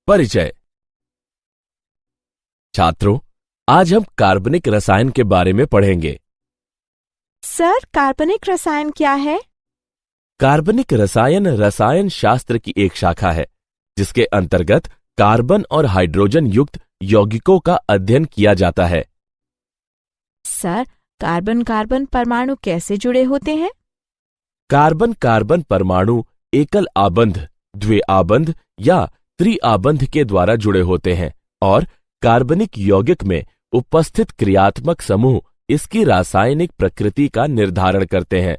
परिचय। छात्रों, आज हम कार्बनिक रसायन के बारे में पढ़ेंगे। सर, कार्बनिक रसायन क्या है? कार्बनिक रसायन रसायन शास्त्र की एक शाखा है जिसके अंतर्गत कार्बन और हाइड्रोजन युक्त यौगिकों का अध्ययन किया जाता है। सर, कार्बन कार्बन परमाणु कैसे जुड़े होते हैं? कार्बन कार्बन परमाणु एकल आबंध, द्विआबंध या त्रिआबंध के द्वारा जुड़े होते हैं और कार्बनिक यौगिक में उपस्थित क्रियात्मक समूह इसकी रासायनिक प्रकृति का निर्धारण करते हैं।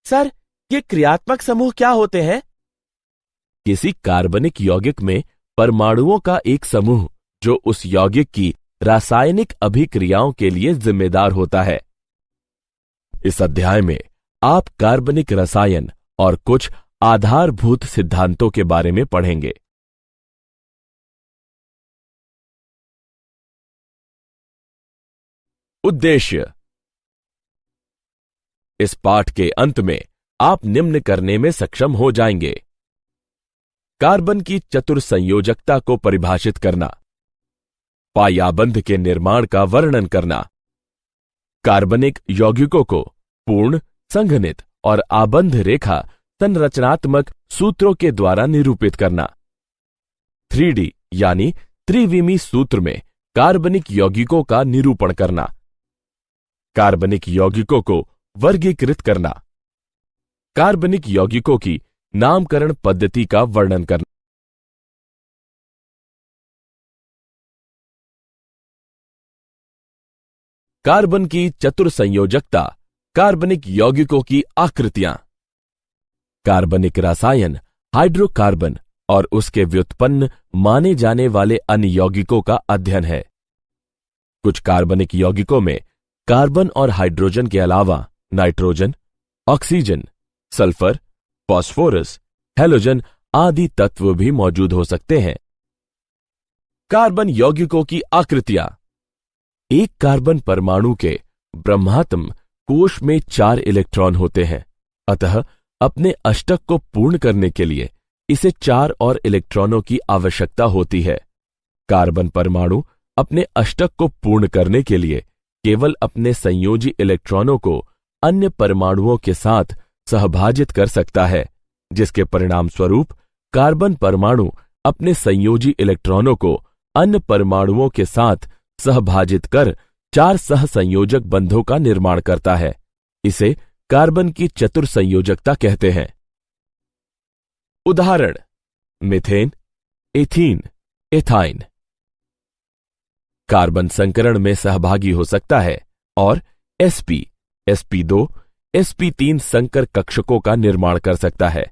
सर, ये क्रियात्मक समूह क्या होते हैं? किसी कार्बनिक यौगिक में परमाणुओं का एक समूह जो उस यौगिक की रासायनिक अभिक्रियाओं के लिए जिम्मेदार होता है। इस अध्याय में आप कार्बनिक रसायन और कुछ आधारभूत सिद्धांतों के बारे में पढ़ेंगे। उद्देश्य। इस पाठ के अंत में आप निम्न करने में सक्षम हो जाएंगे: कार्बन की चतुर्संयोजकता को परिभाषित करना, पायाबंध के निर्माण का वर्णन करना, कार्बनिक यौगिकों को पूर्ण, संघनित और आबंध रेखा संरचनात्मक सूत्रों के द्वारा निरूपित करना, 3D यानी त्रिविमी सूत्र में कार्बनिक यौगिकों का निरूपण करना, कार्बनिक यौगिकों को वर्गीकृत करना, कार्बनिक यौगिकों की नामकरण पद्धति का वर्णन करना, कार्बन की चतुर्संयोजकता, कार्बनिक यौगिकों की आकृतियां, कार्बनिक रसायन हाइड्रोकार्बन और उसके व्युत्पन्न माने जाने वाले अन्य यौगिकों का अध्ययन है। कुछ कार्बनिक यौगिकों में कार्बन और हाइड्रोजन के अलावा nitrogen, oxygen, sulphur, phosphorus, halogen आदि तत्व भी मौजूद हो सकते हैं। कार्बन यौगिकों की आकृतियां। एक कार्बन परमाणु के ब्रह्मात्म कोश में 4 इलेक्ट्रॉन होते हैं, अतः अपने अष्टक को पूर्ण करने के लिए इसे 4 और इलेक्ट्रॉनों की आवश्यकता होती है। कार्बन परमाणु अपने अष्टक को पूर्ण करने के लिए केवल अपने संयोजी इलेक्ट्रॉनों को अन्य परमाणुओं के साथ सहभाजित कर सकता है, जिसके परिणाम स्वरूप कार्बन परमाणु अपने संयोजी इलेक्ट्रॉनों को अन्य परमाणुओं के साथ सहभाजित कर 4 सहसंयोजक बंधों का निर्माण करता है। इसे कार्बन की चतुर्संयोजकता कहते हैं। उदाहरण: मीथेन, एथीन, एथाइन। कार्बन संकरण में सहभागी हो सकता है और sp, sp2, sp3 संकर कक्षकों का निर्माण कर सकता है।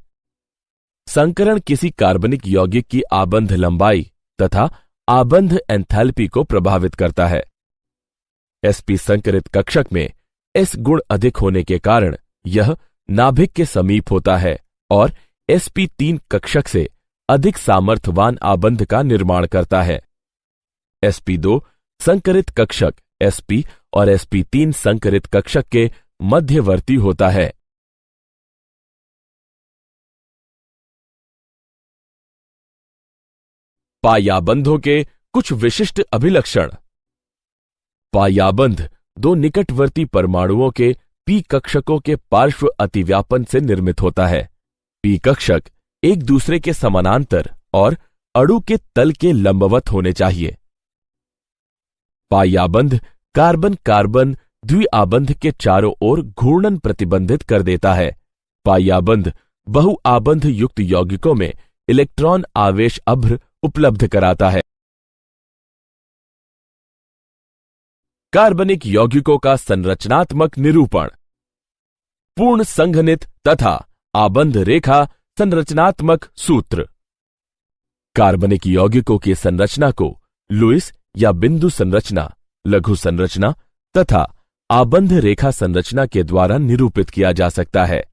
संकरण किसी कार्बनिक यौगिक की आबंध लंबाई तथा आबंध एंथैल्पी को प्रभावित करता है। sp संकरित कक्षक में s गुण अधिक होने के कारण यह नाभिक के समीप होता है और sp3 कक्षक से अधिक सामर्थ्यवान आबंध का निर्माण करता है। sp2 संकरित कक्षक sp और sp3 संकरित कक्षक के मध्यवर्ती होता है। पायाबंधों के कुछ विशिष्ट अभिलक्षण। पायाबंध 2 निकटवर्ती परमाणुओं के p कक्षकों के पार्श्व अतिव्यापन से निर्मित होता है। p कक्षक एक दूसरे के समानांतर और अणु के तल के लंबवत होने चाहिए। पायाबंध कार्बन कार्बन द्विआबंध के चारों ओर घूर्णन प्रतिबंधित कर देता है। पायाबंध बहुआबंध युक्त यौगिकों में इलेक्ट्रॉन आवेश अभ्र उपलब्ध कराता है। कार्बनिक यौगिकों का संरचनात्मक निरूपण। पूर्ण संघनित तथा आबंध रेखा संरचनात्मक सूत्र। कार्बनिक यौगिकों की संरचना को लुईस या बिंदु संरचना, लघु संरचना तथा आबंध रेखा संरचना के द्वारा निरूपित किया जा सकता है।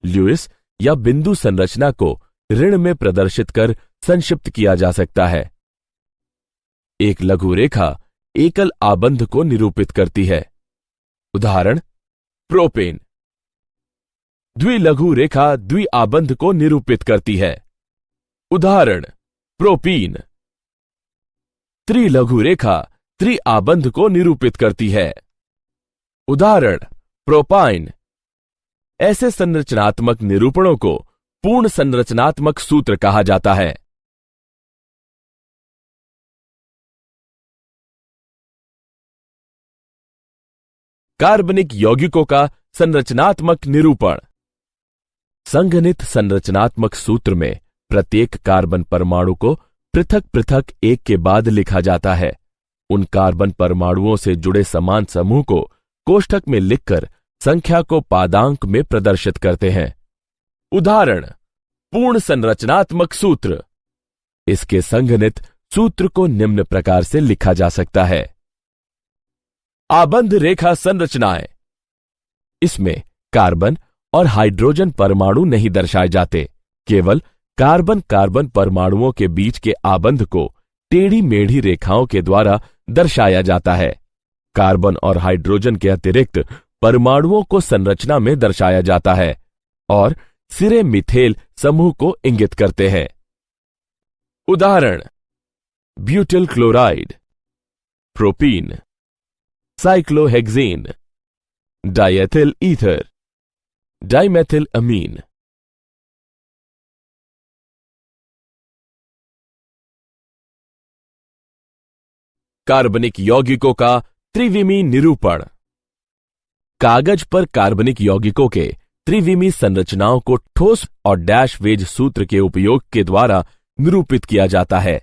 लुईस या बिंदु संरचना को ऋण में प्रदर्शित कर संक्षिप्त किया जा सकता है। एक लघु रेखा एकल आबंध को निरूपित करती है। उदाहरण: प्रोपेन। द्विलघु रेखा द्विआबंध को निरूपित करती है। उदाहरण: प्रोपीन। त्रिलघु रेखा त्रिआबंध को निरूपित करती है। उदाहरण प्रोपाइन। ऐसे संरचनात्मक निरूपणों को पूर्ण संरचनात्मक सूत्र कहा जाता है। कार्बनिक यौगिकों का संरचनात्मक निरूपण। संघनित संरचनात्मक सूत्र में प्रत्येक कार्बन परमाणु को पृथक पृथक एक के बाद लिखा जाता है। उन कार्बन परमाणुओं से जुड़े समान समूह को कोष्ठक में लिखकर संख्या को पादांक में प्रदर्शित करते हैं। उदाहरण पूर्ण संरचनात्मक सूत्र। इसके संघनित सूत्र को निम्न प्रकार से लिखा जा सकता है। आबंध रेखा संरचनाएं। इसमें कार्बन और हाइड्रोजन परमाणु नहीं दर्शाए जाते, केवल कार्बन कार्बन परमाणुओं के बीच के आबंध को टेढ़ी मेढ़ी रेखाओं के द्वारा दर्शाया जाता है। कार्बन और हाइड्रोजन के अतिरिक्त परमाणुओं को संरचना में दर्शाया जाता है और सिरे मिथेल समूह को इंगित करते हैं। उदाहरण butyl chloride, propene, cyclohexane, diethyl ether, dimethyl amine. कार्बनिक यौगिकों का त्रिविमी निरूपण। कागज पर कार्बनिक यौगिकों के त्रिविमी संरचनाओं को ठोस और डैश वेज सूत्र के उपयोग के द्वारा निरूपित किया जाता है।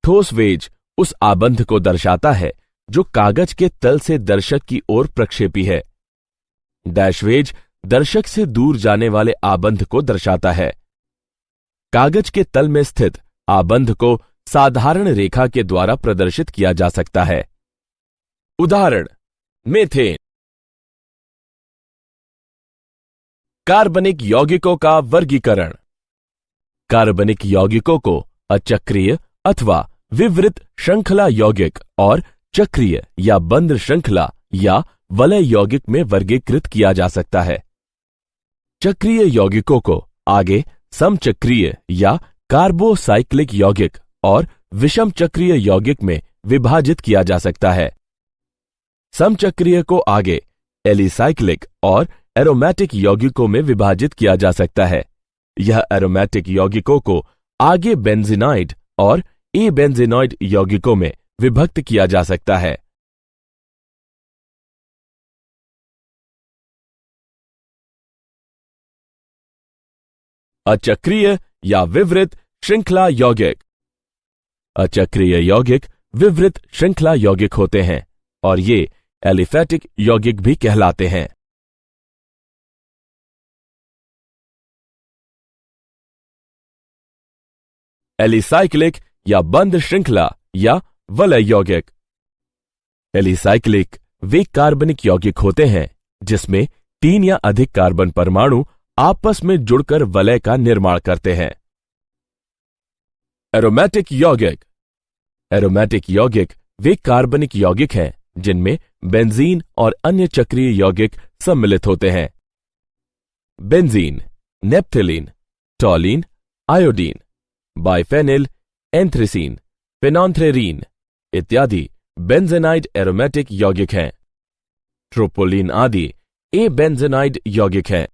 ठोस वेज उस आबंध को दर्शाता है जो कागज के तल से दर्शक की ओर प्रक्षेपी है। डैश वेज दर्शक से दूर जाने वाले आबंध को दर्शाता है। कागज के तल में स्थित आबंध को साधारण रेखा के द्वारा प्रदर्शित किया जा सकता है। उदाहरण मेथेन। कार्बनिक यौगिकों का वर्गीकरण। कार्बनिक यौगिकों को अचक्रीय अथवा विवृत श्रृंखला यौगिक और चक्रीय या बंद श्रृंखला या वलय यौगिक में वर्गीकृत किया जा सकता है। चक्रीय यौगिकों को आगे समचक्रीय या कार्बोसाइक्लिक यौगिक और विषम चक्रीय यौगिक में विभाजित किया जा सकता है। समचक्रीय को आगे एलिसाइक्लिक और एरोमेटिक यौगिकों में विभाजित किया जा सकता है। यह एरोमेटिक यौगिकों को आगे बेंजीनाइड और एबेंजीनॉइड यौगिकों में विभक्त किया जा सकता है। अचक्रीय या विवृत श्रृंखला यौगिक। अचक्रीय यौगिक विवृत श्रृंखला यौगिक होते हैं और ये एलिफैटिक यौगिक भी कहलाते हैं। एलिसाइक्लिक या बंद श्रृंखला या वलय यौगिक। एलिसाइक्लिक वे कार्बनिक यौगिक होते हैं जिसमें 3 या अधिक कार्बन परमाणु आपस में जुड़कर वलय का निर्माण करते हैं। एरोमेटिक यौगिक। एरोमेटिक यौगिक वे कार्बनिक यौगिक हैं जिनमें बेंजीन और अन्य चक्रीय यौगिक सम्मिलित होते हैं। बेंजीन, नेप्थलीन, टॉलीन, आयोडीन, बाइफेनिल, एंथ्रेसीन, फेनॉन्थ्रेरीन इत्यादि बेंजेनाइड एरोमेटिक यौगिक हैं। ट्रोपोलिन आदि एबेंजेनाइड यौगिक हैं।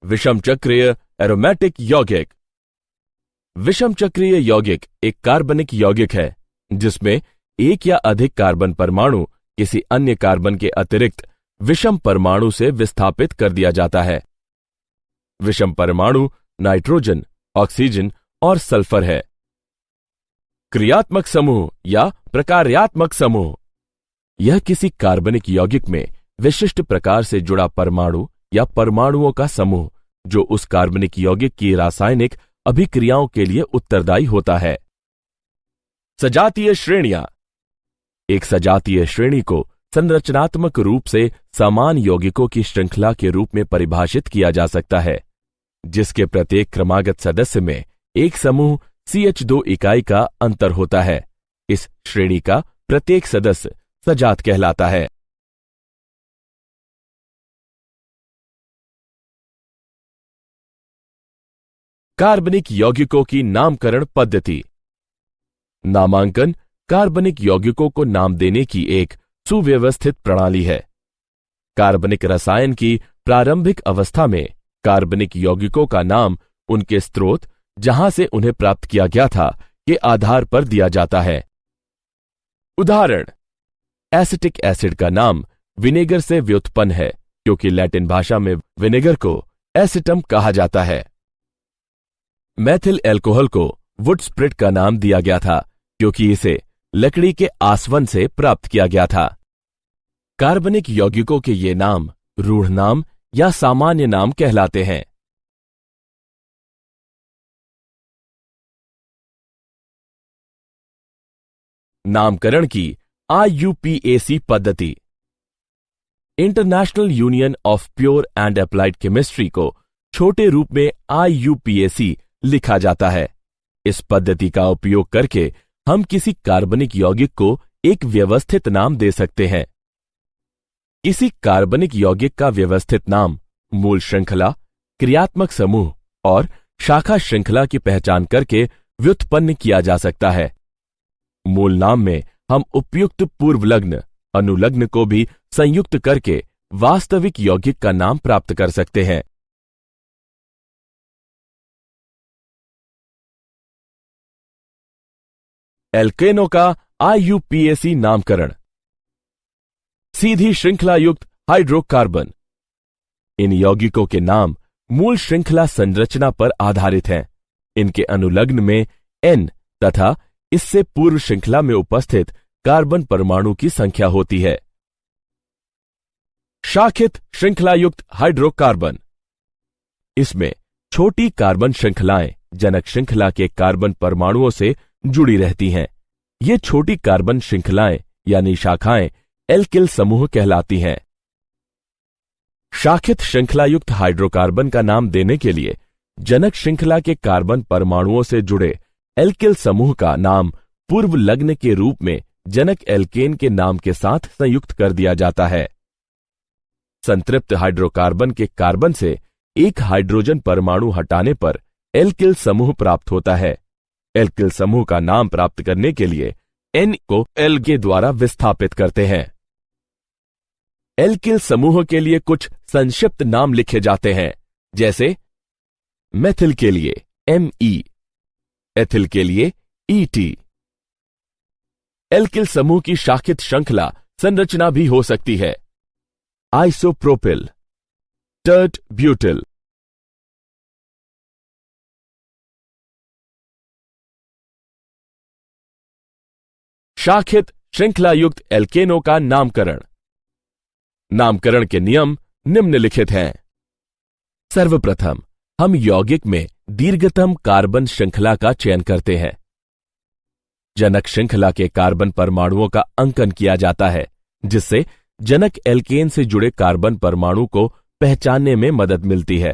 विषम चक्रीय एरोमेटिक यौगिक। विषम चक्रीय यौगिक एक कार्बनिक यौगिक है जिसमें एक या अधिक कार्बन परमाणु किसी अन्य कार्बन के अतिरिक्त विषम परमाणु से विस्थापित कर दिया जाता है। विषम परमाणु नाइट्रोजन, ऑक्सीजन और सल्फर है। क्रियात्मक समूह या प्रकार्यात्मक समूह। यह किसी कार्बनिक यौगिक में विशिष्ट प्रकार से जुड़ा परमाणु या परमाणुओं का समूह जो उस कार्बनिक यौगिक की रासायनिक अभिक्रियाओं के लिए उत्तरदायी होता है। सजातीय श्रेणियां। एक सजातीय श्रेणी को संरचनात्मक रूप से समान यौगिकों की श्रृंखला के रूप में परिभाषित किया जा सकता है जिसके प्रत्येक क्रमागत सदस्य में एक समूह CH2 इकाई का अंतर होता है। इस श्रेणी का प्रत्येक सदस्य सजात कहलाता है। कार्बनिक यौगिकों की नामकरण पद्धति। नामांकन कार्बनिक यौगिकों को नाम देने की एक सुव्यवस्थित प्रणाली है। कार्बनिक रसायन की प्रारंभिक अवस्था में कार्बनिक यौगिकों का नाम उनके स्रोत, जहां से उन्हें प्राप्त किया गया था, के आधार पर दिया जाता है। उदाहरण, एसिटिक एसिड का नाम विनेगर से व्युत्पन्न है क्योंकि लैटिन भाषा में विनेगर को एसिटम कहा जाता है। मैथिल एल्कोहल को वुड स्प्रिट का नाम दिया गया था क्योंकि इसे लकड़ी के आसवन से प्राप्त किया गया था। कार्बनिक यौगिकों के ये नाम रूढ़ नाम या सामान्य नाम कहलाते हैं। नामकरण की IUPAC पद्धति। International union of pure and applied chemistry को छोटे रूप में IUPAC लिखा जाता है। इस पद्धति का उपयोग करके हम किसी कार्बनिक यौगिक को एक व्यवस्थित नाम दे सकते हैं। किसी कार्बनिक यौगिक का व्यवस्थित नाम मूल श्रृंखला, क्रियात्मक समूह और शाखा श्रृंखला की पहचान करके व्युत्पन्न किया जा सकता है। मूल नाम में हम उपयुक्त पूर्वलग्न, अनुलग्न को भी संयुक्त करके वास्तविक यौगिक का नाम प्राप्त कर सकते हैं। एल्केनों का IUPAC नामकरण। सीधी श्रृंखला युक्त हाइड्रोकार्बन। इन यौगिकों के नाम मूल श्रृंखला संरचना पर आधारित हैं। इनके अनुलग्न में N तथा इससे पूर्व श्रृंखला में उपस्थित कार्बन परमाणु की संख्या होती है। शाखित श्रृंखला युक्त हाइड्रोकार्बन। इसमें छोटी कार्बन श्रृंखलाएं जनक श्रृंखला के कार्बन परमाणुओं से जुड़ी रहती हैं। ये छोटी कार्बन श्रृंखलाएं यानी शाखाएं एल्किल समूह कहलाती हैं। शाखित श्रृंखला युक्त हाइड्रोकार्बन का नाम देने के लिए जनक श्रृंखला के कार्बन परमाणुओं से जुड़े एल्किल समूह का नाम पूर्व लग्न के रूप में जनक एल्केन के नाम के साथ संयुक्त कर दिया जाता है। संतृप्त हाइड्रोकार्बन के कार्बन से एक हाइड्रोजन परमाणु हटाने पर एल्किल समूह प्राप्त होता है। एल्किल समूह का नाम प्राप्त करने के लिए N को L के द्वारा विस्थापित करते हैं। एल्किल समूह के लिए कुछ संक्षिप्त नाम लिखे जाते हैं, जैसे मेथिल के लिए Me, एथिल के लिए Et। एल्किल समूह की शाखित श्रृंखला संरचना भी हो सकती है। Isopropyl, tert butyl. शाखित श्रृंखला युक्त एल्केनों का नामकरण। नामकरण के नियम निम्नलिखित हैं। सर्वप्रथम हम यौगिक में दीर्घतम कार्बन श्रृंखला का चयन करते हैं। जनक श्रृंखला के कार्बन परमाणुओं का अंकन किया जाता है, जिससे जनक एल्केन से जुड़े कार्बन परमाणु को पहचानने में मदद मिलती है।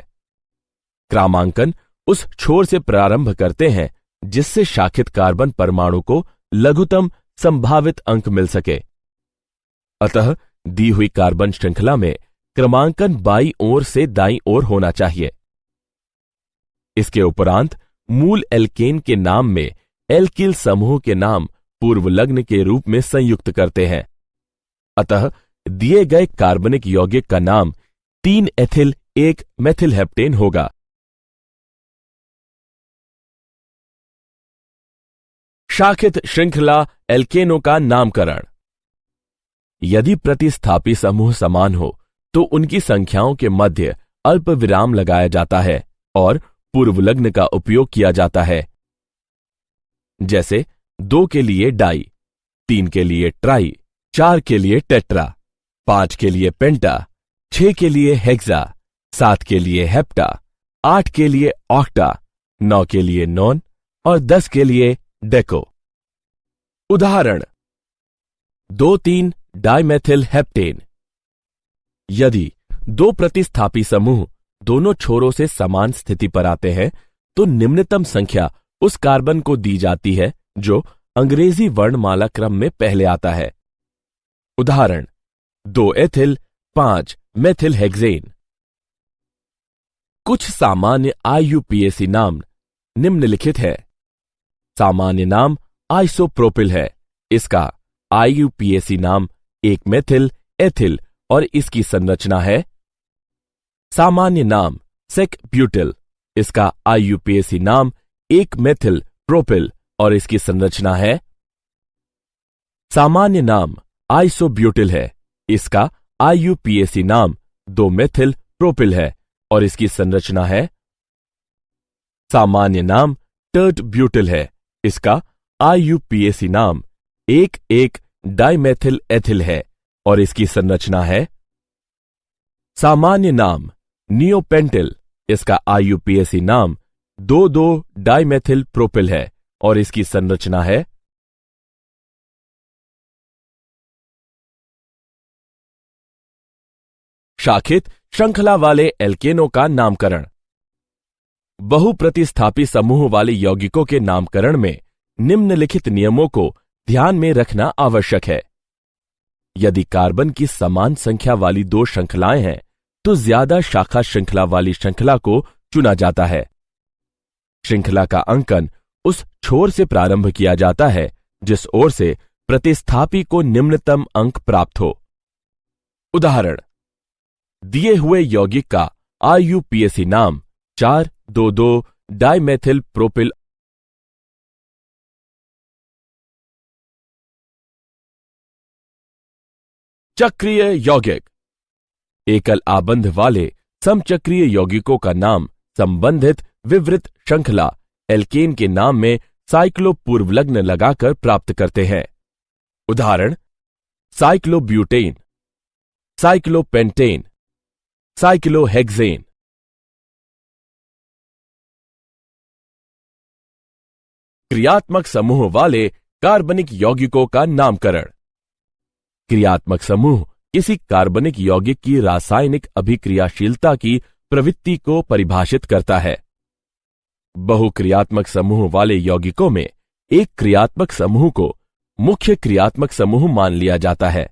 क्रमांकन उस छोर से प्रारंभ करते हैं जिससे शाखित कार्बन परमाणु को लघुतम संभावित अंक मिल सके। अतः दी हुई कार्बन श्रृंखला में क्रमांकन बाईं ओर से दाईं ओर होना चाहिए। इसके उपरांत मूल एल्केन के नाम में एल्किल समूह के नाम पूर्व लग्न के रूप में संयुक्त करते हैं। अतः दिए गए कार्बनिक यौगिक का नाम 3 एथिल 1 मेथिल हेप्टेन होगा। शाखित श्रृंखला एल्केनों का नामकरण। यदि प्रतिस्थापी समूह समान हो तो उनकी संख्याओं के मध्य अल्प विराम लगाया जाता है और पूर्वलग्न का उपयोग किया जाता है। जैसे 2 के लिए डाई, 3 के लिए ट्राई, 4 के लिए टेट्रा, 5 के लिए पेंटा, 6 के लिए हेक्सा, 7 के लिए हेप्टा, 8 के लिए ऑक्टा, 9 के लिए नॉन और 10 के लिए डेको। उदाहरण 2,3 डाइमेथिल हेप्टेन। यदि 2 प्रतिस्थापी समूह दोनों छोरों से समान स्थिति पर आते हैं तो निम्नतम संख्या उस कार्बन को दी जाती है जो अंग्रेजी वर्णमाला क्रम में पहले आता है। उदाहरण 2 एथिल 5 मेथिल हेक्सेन। कुछ सामान्य IUPAC नाम निम्नलिखित है। सामान्य नाम आइसोप्रोपिल है। इसका IUPAC नाम 1 मेथिल एथिल और इसकी संरचना है। सामान्य नाम सेक ब्यूटिल। इसका IUPAC नाम 1 मेथिल प्रोपिल और इसकी संरचना है। सामान्य नाम आइसोब्यूटिल है। इसका IUPAC नाम 2 मेथिल प्रोपिल है और इसकी संरचना है। सामान्य नाम टर्ट ब्यूटिल है। इसका IUPAC नाम 1 डाइमेथिल एथिल है और इसकी संरचना है। सामान्य नाम नियोपेंटिल। इसका IUPAC नाम 2 डाइमेथिल प्रोपिल है और इसकी संरचना है। शाखित श्रृंखला वाले एल्केनों का नामकरण। बहुप्रतिस्थापी समूह वाले यौगिकों के नामकरण में निम्नलिखित नियमों को ध्यान में रखना आवश्यक है। यदि कार्बन की समान संख्या वाली 2 श्रृंखलाएं हैं तो ज्यादा शाखा श्रृंखला वाली श्रृंखला को चुना जाता है। श्रृंखला का अंकन उस छोर से प्रारंभ किया जाता है जिस ओर से प्रतिस्थापी को निम्नतम अंक प्राप्त हो। उदाहरण, दिए हुए यौगिक का IUPAC नाम 4,2,2 डाइमेथिल प्रोपिल चक्रीय यौगिक। एकल आबंध वाले समचक्रीय यौगिकों का नाम संबंधित विवृत श्रृंखला एल्केन के नाम में साइक्लो पूर्वलग्न लगाकर प्राप्त करते हैं। उदाहरण, साइक्लोब्यूटेन, साइक्लोपेंटेन, साइक्लोहेक्सेन। क्रियात्मक समूह वाले कार्बनिक यौगिकों का नामकरण। क्रियात्मक समूह किसी कार्बनिक यौगिक की रासायनिक अभिक्रियाशीलता की प्रवृत्ति को परिभाषित करता है। बहुक्रियात्मक समूह वाले यौगिकों में एक क्रियात्मक समूह को मुख्य क्रियात्मक समूह मान लिया जाता है।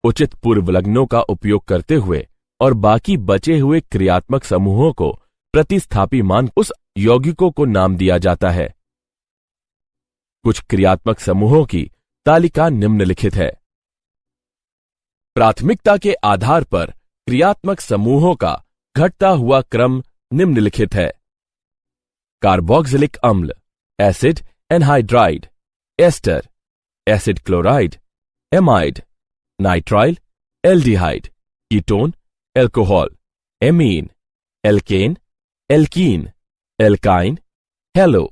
उचित पूर्वलग्नों का उपयोग करते हुए और बाकी बचे हुए क्रियात्मक समूहों को प्रतिस्थापी मान उस यौगिकों को नाम दिया जाता है। कुछ क्रियात्मक समूहों की तालिका निम्नलिखित है। प्राथमिकता के आधार पर क्रियात्मक समूहों का घटता हुआ क्रम निम्नलिखित है। कार्बोक्सिलिक अम्ल, acid anhydride, ester, acid chloride, amide, nitrile, aldehyde, ketone, alcohol, amine, alkane, alkene, alkyne, halo,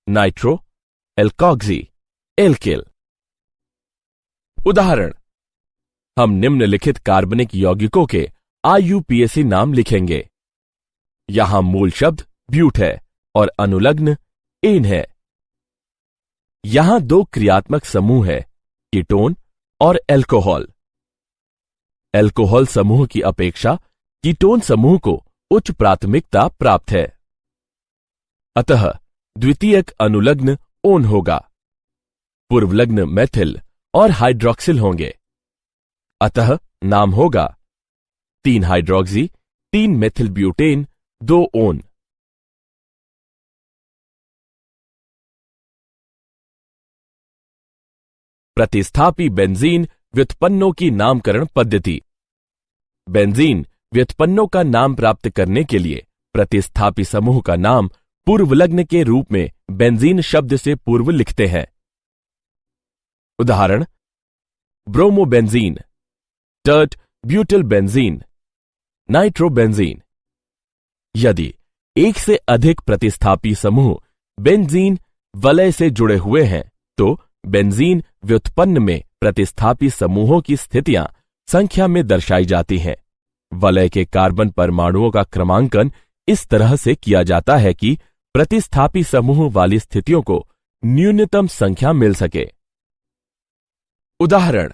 nitro, alkoxy, alkyl. उदाहरण, हम निम्नलिखित कार्बनिक यौगिकों के IUPAC नाम लिखेंगे। यहां मूल शब्द ब्यूट है और अनुलग्न एन है। यहां 2 क्रियात्मक समूह है, कीटोन और एल्कोहल। एल्कोहल समूह की अपेक्षा कीटोन समूह को उच्च प्राथमिकता प्राप्त है। अतः द्वितीयक अनुलग्न ओन होगा। पूर्वलग्न मेथिल और हाइड्रोक्सिल होंगे। अतः नाम होगा 3 हाइड्रोक्सी 3 मेथिल ब्यूटेन 2 ओन। प्रतिस्थापी बेंजीन व्युत्पन्नों की नामकरण पद्धति। बेंजीन व्युत्पन्नों का नाम प्राप्त करने के लिए प्रतिस्थापी समूह का नाम पूर्वलग्न के रूप में बेंजीन शब्द से पूर्व लिखते हैं। उदाहरण, bromobenzene, tert butyl benzene, nitrobenzene. यदि एक से अधिक प्रतिस्थापी समूह बेंजीन वलय से जुड़े हुए हैं तो बेंजीन व्युत्पन्न में प्रतिस्थापी समूहों की स्थितियां संख्या में दर्शाई जाती हैं। वलय के कार्बन परमाणुओं का क्रमांकन इस तरह से किया जाता है कि प्रतिस्थापी समूह वाली स्थितियों को न्यूनतम संख्या मिल सके। उदाहरण,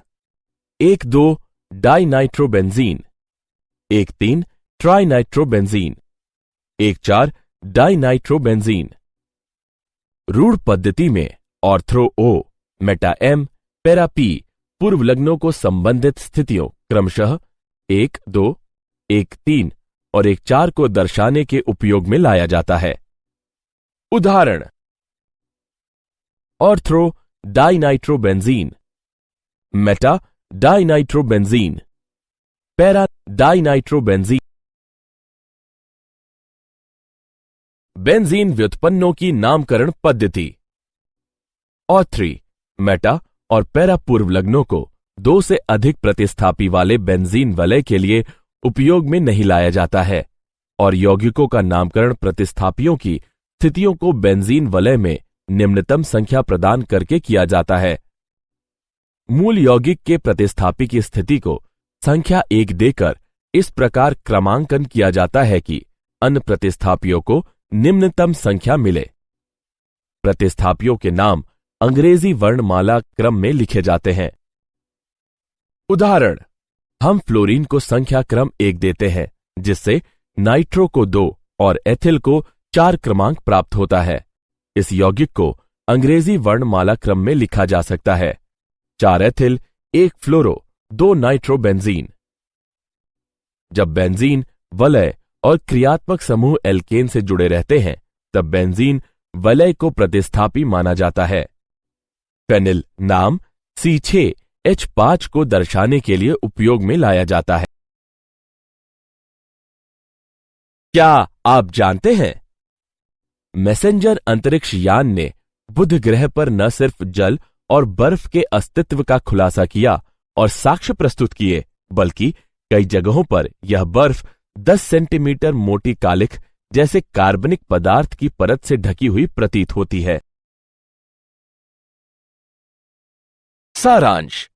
1,2 डाइनाइट्रोबेंजीन, 1,3 ट्राइनाइट्रोबेंजीन, 1,4 डाइनाइट्रोबेंजीन। रूढ़ पद्धति में ortho O, Meta M, para P पूर्वलग्नों को संबंधित स्थितियों क्रमशः 1, 2, 1, 3 और 1, 4 को दर्शाने के उपयोग में लाया जाता है। उदाहरण: ortho dinitrobenzene, meta dinitrobenzene, para dinitrobenzene. Benzene व्युत्पन्नों की नामकरण पद्धति। ऑथ्री, मेटा और पैरा पूर्वलग्नों को दो से अधिक प्रतिस्थापी वाले बेंजीन वलय के लिए उपयोग में नहीं लाया जाता है और यौगिकों का नामकरण प्रतिस्थापियों की स्थितियों को बेंजीन वलय में निम्नतम संख्या प्रदान करके किया जाता है। मूल यौगिक के प्रतिस्थापी की स्थिति को संख्या 1 देकर इस प्रकार क्रमांकन किया जाता है कि अन्य प्रतिस्थापियों को निम्नतम संख्या मिले। प्रतिस्थापियों के नाम अंग्रेजी वर्णमाला क्रम में लिखे जाते हैं। उदाहरण: हम फ्लोरीन को संख्या क्रम 1 देते हैं, जिससे नाइट्रो को 2 और एथिल को 4 क्रमांक प्राप्त होता है। इस यौगिक को अंग्रेजी वर्णमाला क्रम में लिखा जा सकता है: 4 एथिल, 1 फ्लोरो, 2 नाइट्रोबेंजीन। जब बेंजीन वलय और क्रियात्मक समूह एल्केन से जुड़े रहते हैं, तब बेंजीन वलय को प्रतिस्थापी माना जाता है। फेनिल नाम C6H5 को दर्शाने के लिए उपयोग में लाया जाता है। क्या आप जानते हैं, मैसेंजर अंतरिक्ष यान ने बुध ग्रह पर न सिर्फ जल और बर्फ के अस्तित्व का खुलासा किया और साक्ष्य प्रस्तुत किए, बल्कि कई जगहों पर यह बर्फ 10 सेंटीमीटर मोटी कालिख जैसे कार्बनिक पदार्थ की परत से ढकी हुई प्रतीत होती है। सारांश।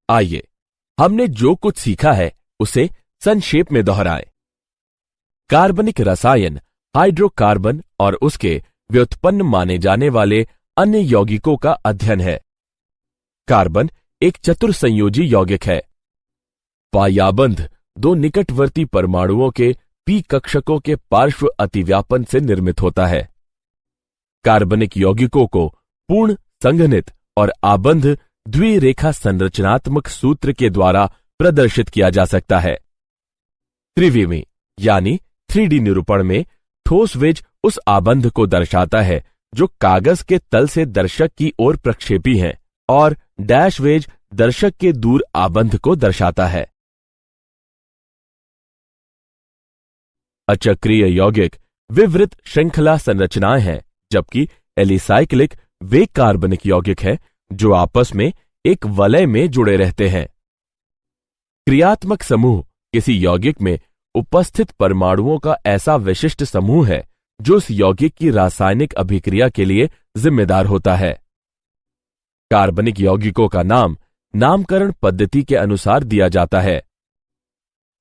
आइए हमने जो कुछ सीखा है उसे संक्षेप में दोहराएं। कार्बनिक रसायन हाइड्रोकार्बन और उसके व्युत्पन्न माने जाने वाले अन्य यौगिकों का अध्ययन है। कार्बन एक चतुर्संयोजी यौगिक है। पायाबंध 2 निकटवर्ती परमाणुओं के पी कक्षकों के पार्श्व अतिव्यापन से निर्मित होता है। कार्बनिक यौगिकों को पूर्ण संघनित और आबंध द्विरेखा संरचनात्मक सूत्र के द्वारा प्रदर्शित किया जा सकता है। त्रिविमी यानी 3D निरूपण में ठोस वेज उस आबंध को दर्शाता है जो कागज के तल से दर्शक की ओर प्रक्षेपी है, और डैश वेज दर्शक के दूर आबंध को दर्शाता है। अचक्रीय यौगिक विवृत श्रृंखला संरचनाएं हैं, जबकि एलिसाइक्लिक वे कार्बनिक यौगिक हैं जो आपस में एक वलय में जुड़े रहते हैं। क्रियात्मक समूह किसी यौगिक में उपस्थित परमाणुओं का ऐसा विशिष्ट समूह है जो उस यौगिक की रासायनिक अभिक्रिया के लिए जिम्मेदार होता है। कार्बनिक यौगिकों का नाम नामकरण पद्धति के अनुसार दिया जाता है।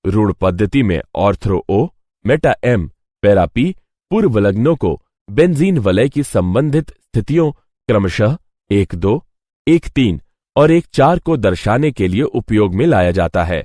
रूढ़ पद्धति में ortho O, Meta M, para P पूर्वलग्नों को बेंजीन वलय की संबंधित स्थितियों क्रमशः 1-2, 1-3 और 1-4 को दर्शाने के लिए उपयोग में लाया जाता है।